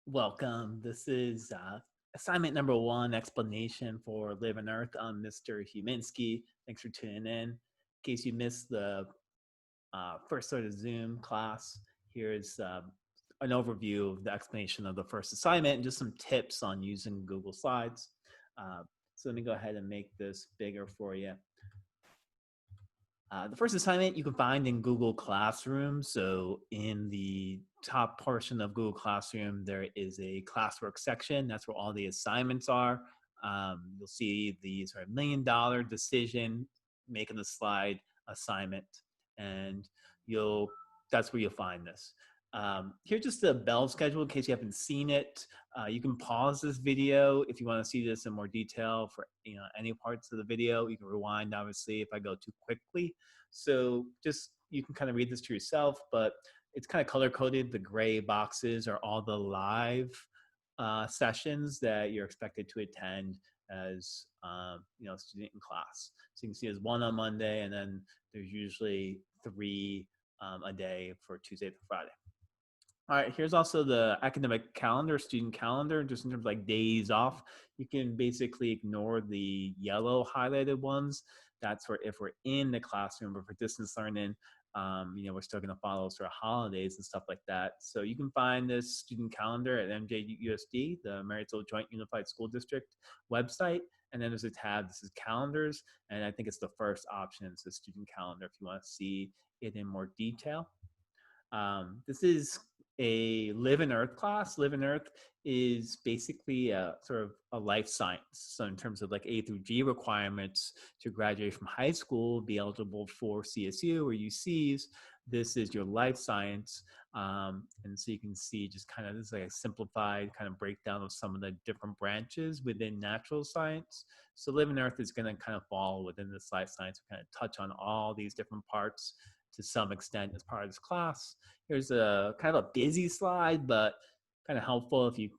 Welcome. This is assignment number one, explanation for Live on Earth. I'm Mr. Huminski. Thanks for tuning in. In case you missed the first sort of Zoom class, here's an overview of the explanation of the first assignment and just some tips on using Google Slides. So let me go ahead and make this bigger for you. The first assignment you can find in Google Classroom. So in the top portion of Google Classroom, there is a classwork section. That's where all the assignments are. You'll see the sort of $1 million decision, making the slide assignment, and that's where you'll find this. Here's just the bell schedule in case you haven't seen it. You can pause this video if you want to see this in more detail for any parts of the video. You can rewind, obviously, if I go too quickly. So just you can kind of read this to yourself, but it's kind of color coded. The gray boxes are all the live sessions that you're expected to attend as student in class. So you can see there's one on Monday, and then there's usually three a day for Tuesday through Friday. All right, here's also the academic calendar, student calendar, just in terms of like days off. You can basically ignore the yellow highlighted ones. That's for if we're in the classroom, but for distance learning, we're still going to follow sort of holidays and stuff like that. So you can find this student calendar at MJUSD, the Marysville Joint Unified School District website. And then there's a tab, this is calendars. And I think it's the first option, it's the student calendar if you want to see it in more detail. This is a Live in Earth class. Live in Earth is basically a sort of a life science. So in terms of like A through G requirements to graduate from high school, be eligible for CSU or UCs, this is your life science. And so you can see just kind of this is like a simplified kind of breakdown of some of the different branches within natural science. So Live in Earth is going to kind of fall within this life science. We kind of touch on all these different parts to some extent as part of this class. Here's a kind of a busy slide, but kind of helpful if you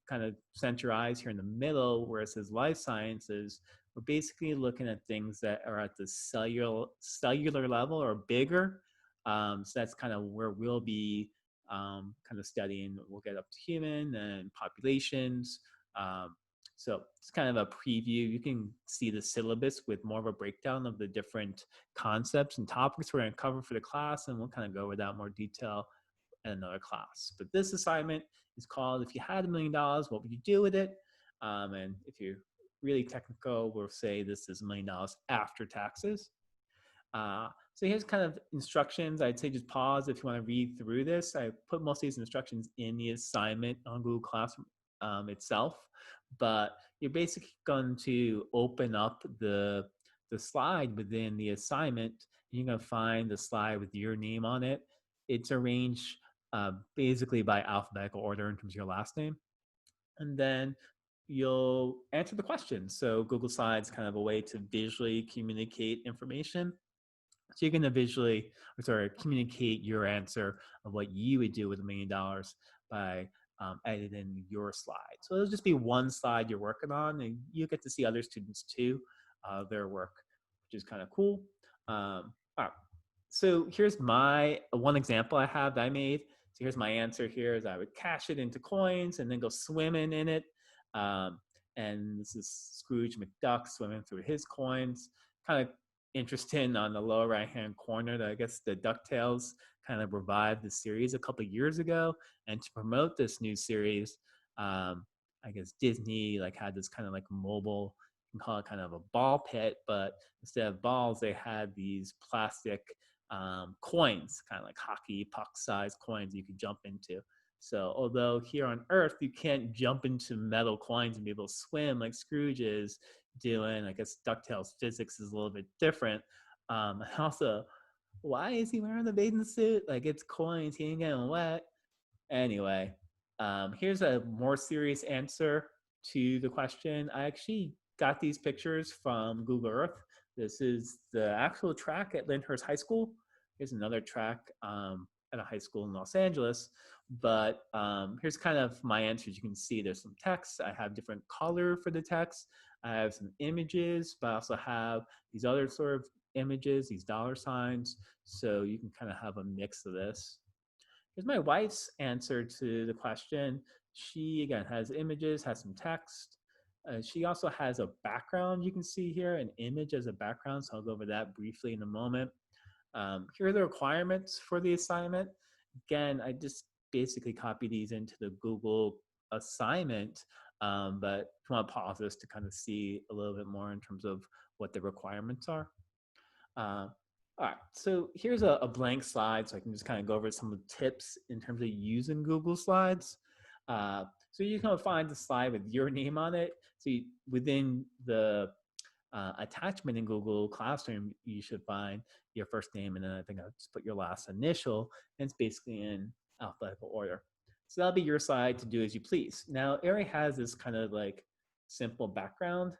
kind of center your eyes here in the middle where it says life sciences. We're basically looking at things that are at the cellular level or bigger. So that's kind of where we'll be kind of studying. We'll get up to human and populations. So it's kind of a preview. You can see the syllabus with more of a breakdown of the different concepts and topics we're going to cover for the class, and we'll kind of go over that in more detail in another class. But this assignment is called, if you had $1 million, what would you do with it? And if you're really technical, we'll say this is $1 million after taxes. So here's kind of instructions. I'd say just pause if you want to read through this. I put most of these instructions in the assignment on Google Classroom itself, but you're basically going to open up the slide within the assignment. And you're going to find the slide with your name on it. It's arranged basically by alphabetical order in terms of your last name. And then you'll answer the question. So Google Slides kind of a way to visually communicate information. So you're going to communicate your answer of what you would do with $1 million by editing your slide. So it'll just be one slide you're working on, and you get to see other students too, their work, which is kind of cool. All right. So here's my one example I have that I made. So here's my answer here is I would cash it into coins and then go swimming in it. And this is Scrooge McDuck swimming through his coins. Kind of interesting on the lower right-hand corner that I guess the DuckTales kind of revived the series a couple of years ago. And to promote this new series, I guess Disney had this kind of mobile, you can call it kind of a ball pit, but instead of balls, they had these plastic coins, kind of like hockey puck-sized coins you could jump into. So although here on Earth, you can't jump into metal coins and be able to swim like Scrooge is doing, I guess DuckTales physics is a little bit different. Also, why is he wearing the bathing suit? It's coins, he ain't getting wet. Anyway, here's a more serious answer to the question. I actually got these pictures from Google Earth. This is the actual track at Lyndhurst High School. Here's another track at a high school in Los Angeles. But here's kind of my answers. You can see there's some text. I have different color for the text. I have some images, but I also have these other sort of images, these dollar signs. So you can kind of have a mix of this. Here's my wife's answer to the question. She, again, has images, has some text. She also has a background you can see here, an image as a background. So I'll go over that briefly in a moment. Here are the requirements for the assignment. Again, I just basically copy these into the Google assignment, but I want to pause this to kind of see a little bit more in terms of what the requirements are. All right, so here's a blank slide, so I can just kind of go over some of the tips in terms of using Google Slides. So you can find the slide with your name on it. So within the attachment in Google Classroom, you should find your first name, and then I think I'll just put your last initial, and it's basically in alphabetical order. So that'll be your side to do as you please. Now, Ari has this kind of like simple background,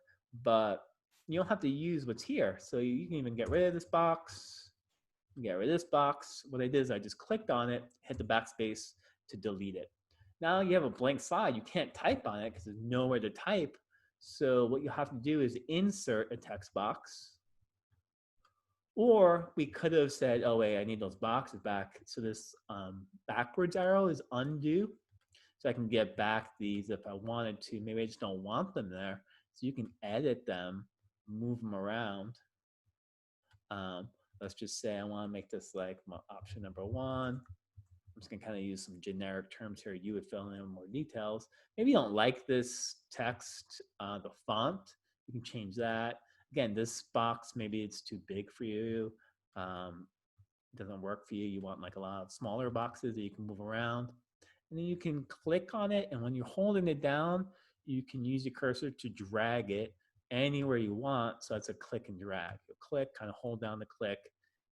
but you don't have to use what's here. So you can even get rid of this box, get rid of this box. What I did is I just clicked on it, hit the backspace to delete it. Now you have a blank slide. You can't type on it because there's nowhere to type. So what you have to do is insert a text box. Or we could have said, oh, wait, I need those boxes back. So this backwards arrow is undo. So I can get back these if I wanted to. Maybe I just don't want them there. So you can edit them, move them around. Let's just say I want to make this like my option number 1. I'm just gonna kind of use some generic terms here. You would fill in more details. Maybe you don't like this text, the font, you can change that. Again, this box, maybe it's too big for you. It doesn't work for you. You want like a lot of smaller boxes that you can move around. And then you can click on it, and when you're holding it down, you can use your cursor to drag it anywhere you want. So it's a click and drag. You'll click, kind of hold down the click,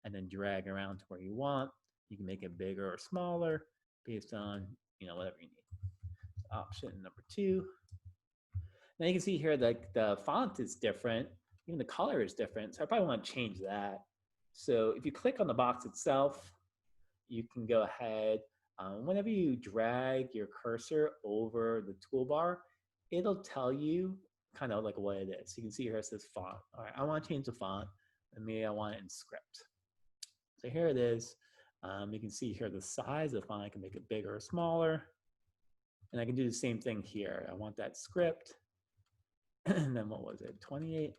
and then drag around to where you want. You can make it bigger or smaller based on whatever you need. Option number 2. Now you can see here that the font is different. Even the color is different. So I probably want to change that. So if you click on the box itself, you can go ahead. Whenever you drag your cursor over the toolbar, it'll tell you kind of like what it is. You can see here it says font. All right, I want to change the font. And maybe I want it in script. So here it is. You can see here the size of the font. I can make it bigger or smaller. And I can do the same thing here. I want that script. And then what was it, 28?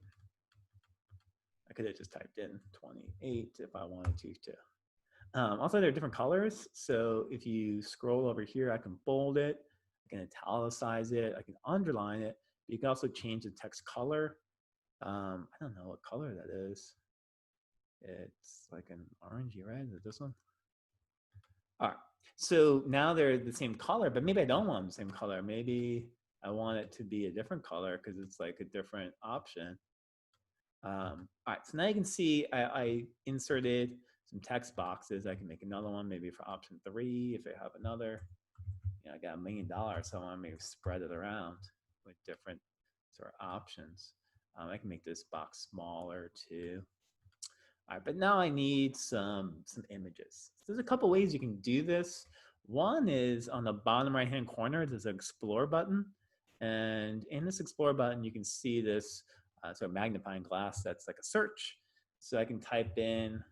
I could have just typed in 28 if I wanted to too. Also, there are different colors. So if you scroll over here, I can bold it, I can italicize it, I can underline it. But you can also change the text color. I don't know what color that is. It's like an orangey red. Is it this one? All right. So now they're the same color, but maybe I don't want them the same color. Maybe I want it to be a different color because it's like a different option. All right, so now you can see I inserted some text boxes. I can make another one maybe for option 3 if I have another. I got $1 million, so I want to maybe spread it around with different sort of options. I can make this box smaller too. All right, but now I need some images. So there's a couple ways you can do this. One is on the bottom right-hand corner, there's an Explore button. And in this Explore button, you can see this sort of magnifying glass that's like a search. So I can type in,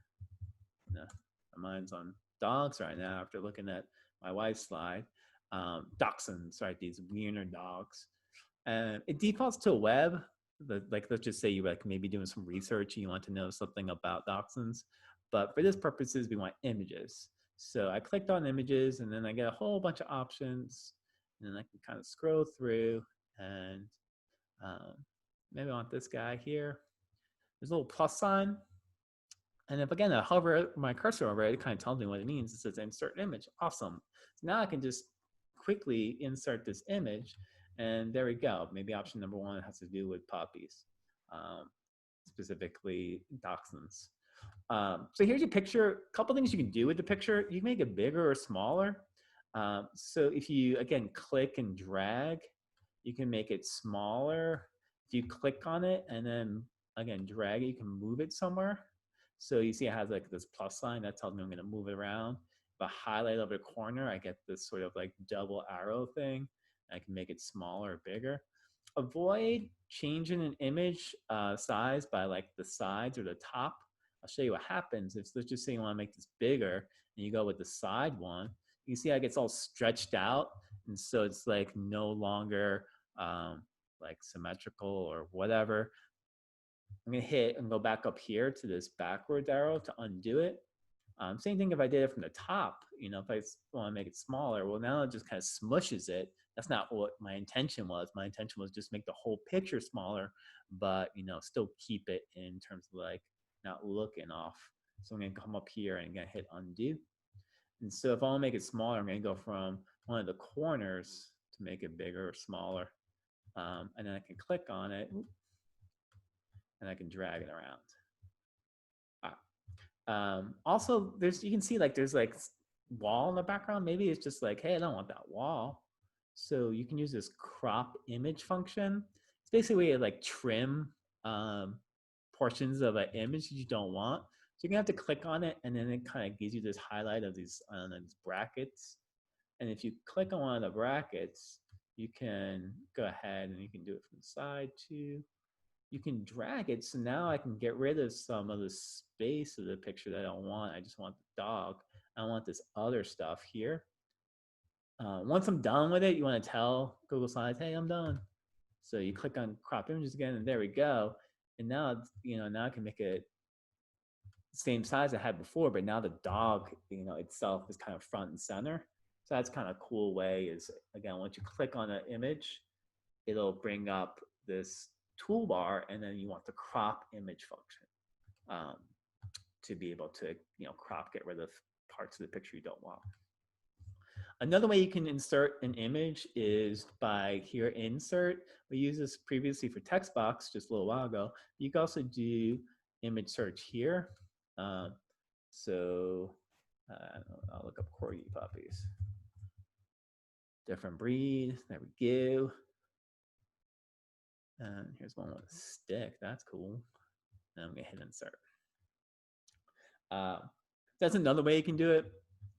my mind's on dogs right now after looking at my wife's slide, dachshunds, right, these wiener dogs. And it defaults to web. Like, let's just say you like maybe doing some research and you want to know something about dachshunds. But for this purposes, we want images. So I clicked on images and then I get a whole bunch of options. And then I can kind of scroll through and maybe I want this guy here. There's a little plus sign. And if again, I hover my cursor over it, it kind of tells me what it means. It says insert image. Awesome. So now I can just quickly insert this image. And there we go. Maybe option number 1 has to do with puppies, specifically dachshunds. So here's your picture. A couple things you can do with the picture. You can make it bigger or smaller. So if you, again, click and drag, you can make it smaller. If you click on it and then, again, drag it, you can move it somewhere. So you see it has like this plus sign. That tells me I'm going to move it around. If I highlight over the corner, I get this sort of like double arrow thing. I can make it smaller or bigger. Avoid changing an image size by like the sides or the top. I'll show you what happens. If let's just say you want to make this bigger and you go with the side one, you see how it gets all stretched out And so it's like no longer like symmetrical or whatever. I'm gonna hit and go back up here to this backwards arrow to undo it. Same thing if I did it from the top, if I want to make it smaller, well, now it just kind of smushes it. That's not what my intention was. My intention was just make the whole picture smaller, but, still keep it in terms of like not looking off. So I'm going to come up here and I'm going to hit undo. And so if I want to make it smaller, I'm going to go from one of the corners to make it bigger or smaller. And then I can click on it and I can drag it around. Also, you can see like there's like wall in the background. Maybe it's just like, hey, I don't want that wall. So you can use this crop image function. It's basically like trim portions of an image that you don't want. So you're gonna have to click on it, and then it kind of gives you this highlight of these brackets. And if you click on one of the brackets, you can go ahead and you can do it from the side too. You can drag it. So now I can get rid of some of the space of the picture that I don't want. I just want the dog. I want this other stuff here. Once I'm done with it, you want to tell Google Slides, hey, I'm done. So you click on crop images again, and there we go. And now, now I can make it the same size I had before, but now the dog, itself is kind of front and center. So that's kind of a cool way is, again, once you click on an image, it'll bring up this toolbar, and then you want the crop image function to be able to crop, get rid of parts of the picture you don't want. Another way you can insert an image is by here insert. We used this previously for text box just a little while ago. You can also do image search here. So I'll look up corgi puppies. Different breed. There we go. And here's one with a stick. That's cool. And I'm going to hit insert. That's another way you can do it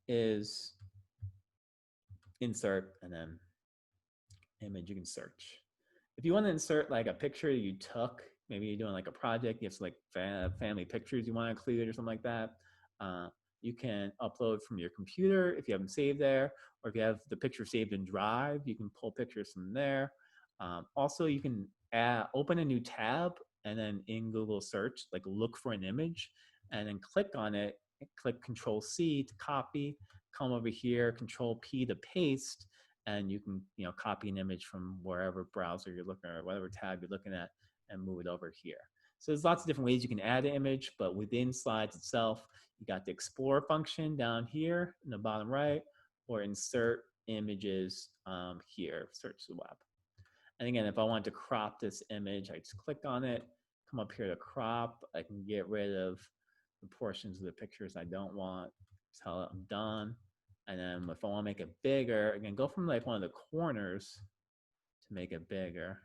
is insert and then image. You can search. If you want to insert like a picture you took, maybe you're doing like a project, you have some like family pictures you want to include or something like that. You can upload from your computer if you have them saved there, or if you have the picture saved in Drive, you can pull pictures from there. Also, you can open a new tab and then in Google search, like look for an image and then click on it, click Control C to copy, come over here, Control P to paste, and you can copy an image from wherever browser you're looking at or whatever tab you're looking at and move it over here. So there's lots of different ways you can add an image, but within Slides itself, you got the Explore function down here in the bottom right, or Insert Images here, search the web. And again, if I want to crop this image, I just click on it, come up here to crop. I can get rid of the portions of the pictures I don't want, tell it I'm done. And then if I want to make it bigger, again, go from like one of the corners to make it bigger.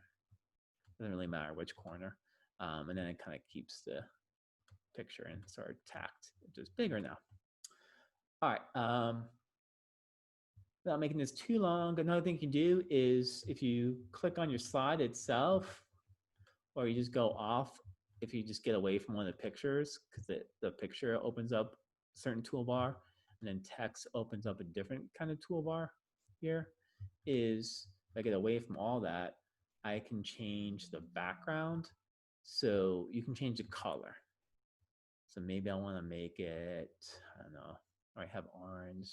Doesn't really matter which corner. And then it kind of keeps the picture in sort of tacked, which is bigger now. All right. Without making this too long, another thing you can do is if you click on your slide itself, or you just go off, if you just get away from one of the pictures, because the picture opens up a certain toolbar, and then text opens up a different kind of toolbar here, is if I get away from all that, I can change the background. So you can change the color. So maybe I want to make it, I don't know, or I have orange,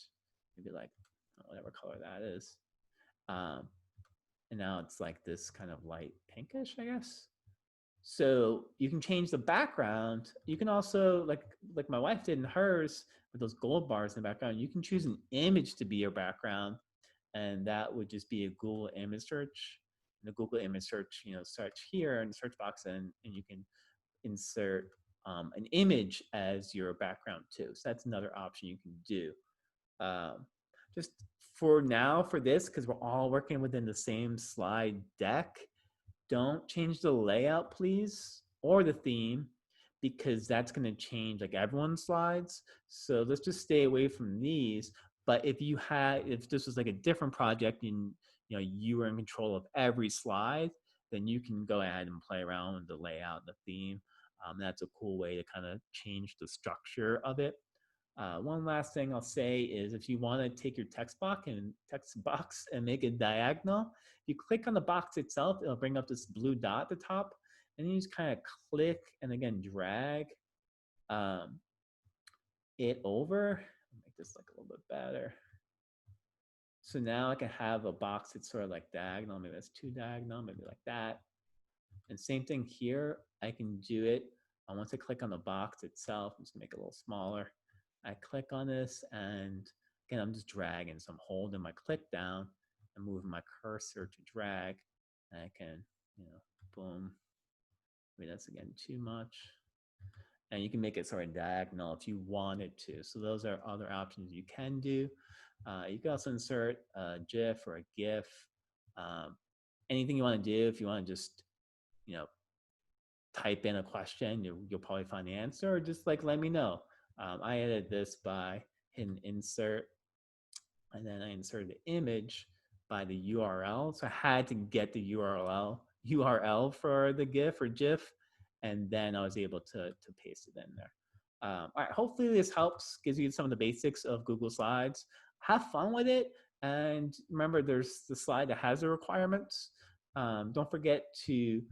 maybe like whatever color that is. And now it's like this kind of light pinkish, I guess. So you can change the background. You can also, like my wife did in hers with those gold bars in the background, you can choose an image to be your background. And that would just be a Google image search. And the Google image search, search here in the search box, and you can insert an image as your background too. So that's another option you can do. Just for now, for this, because we're all working within the same slide deck, don't change the layout, please, or the theme, because that's going to change like everyone's slides. So let's just stay away from these. But if this was like a different project and you were in control of every slide, then you can go ahead and play around with the layout, the theme. That's a cool way to kind of change the structure of it. One last thing I'll say is if you want to take your text box and make it diagonal, if you click on the box itself, it'll bring up this blue dot at the top, and you just kind of click and again drag um, it over. I'll make this like a little bit better. So now I can have a box that's sort of like diagonal. Maybe that's too diagonal, maybe like that. And same thing here, I can do it. Once I click on the box itself, I'm just gonna make it a little smaller. I click on this and again, I'm just dragging. So I'm holding my click down and moving my cursor to drag. And I can, boom. Maybe that's again too much. And you can make it sort of diagonal if you wanted to. So those are other options you can do. You can also insert a GIF or a GIF. Um, Anything you want to do. If you want to just, you know, type in a question, you'll probably find the answer, or just like let me know. I edited this by hitting insert, and then I inserted the image by the URL. So I had to get the URL for the GIF or GIF, and then I was able to paste it in there. All right, hopefully this helps, gives you some of the basics of Google Slides. Have fun with it, and remember, there's the slide that has the requirements. Don't forget to,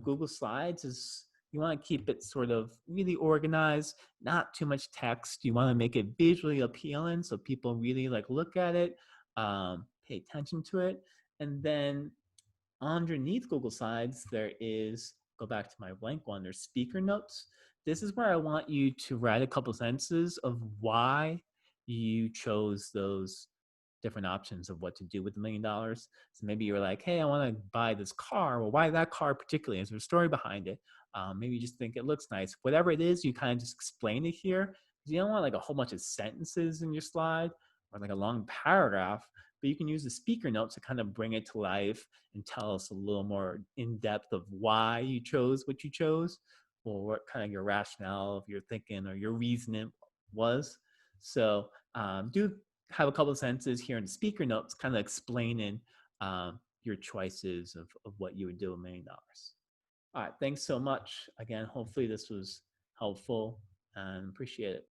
Google Slides is, you want to keep it sort of really organized, not too much text. You want to make it visually appealing so people really like look at it, pay attention to it. And then underneath Google Slides, there is, go back to my blank one, there's speaker notes. This is where I want you to write a couple sentences of why you chose those different options of what to do with $1 million. So maybe you're like, hey, I want to buy this car. Well, why that car particularly? Is there a story behind it? Maybe you just think it looks nice. Whatever it is, you kind of just explain it here. You don't want like a whole bunch of sentences in your slide or like a long paragraph, but you can use the speaker notes to kind of bring it to life and tell us a little more in depth of why you chose what you chose, or what kind of your rationale of your thinking or your reasoning was. So do have a couple of sentences here in the speaker notes, kind of explaining your choices of what you would do with $1 million. All right, thanks so much. Again, hopefully this was helpful and appreciate it.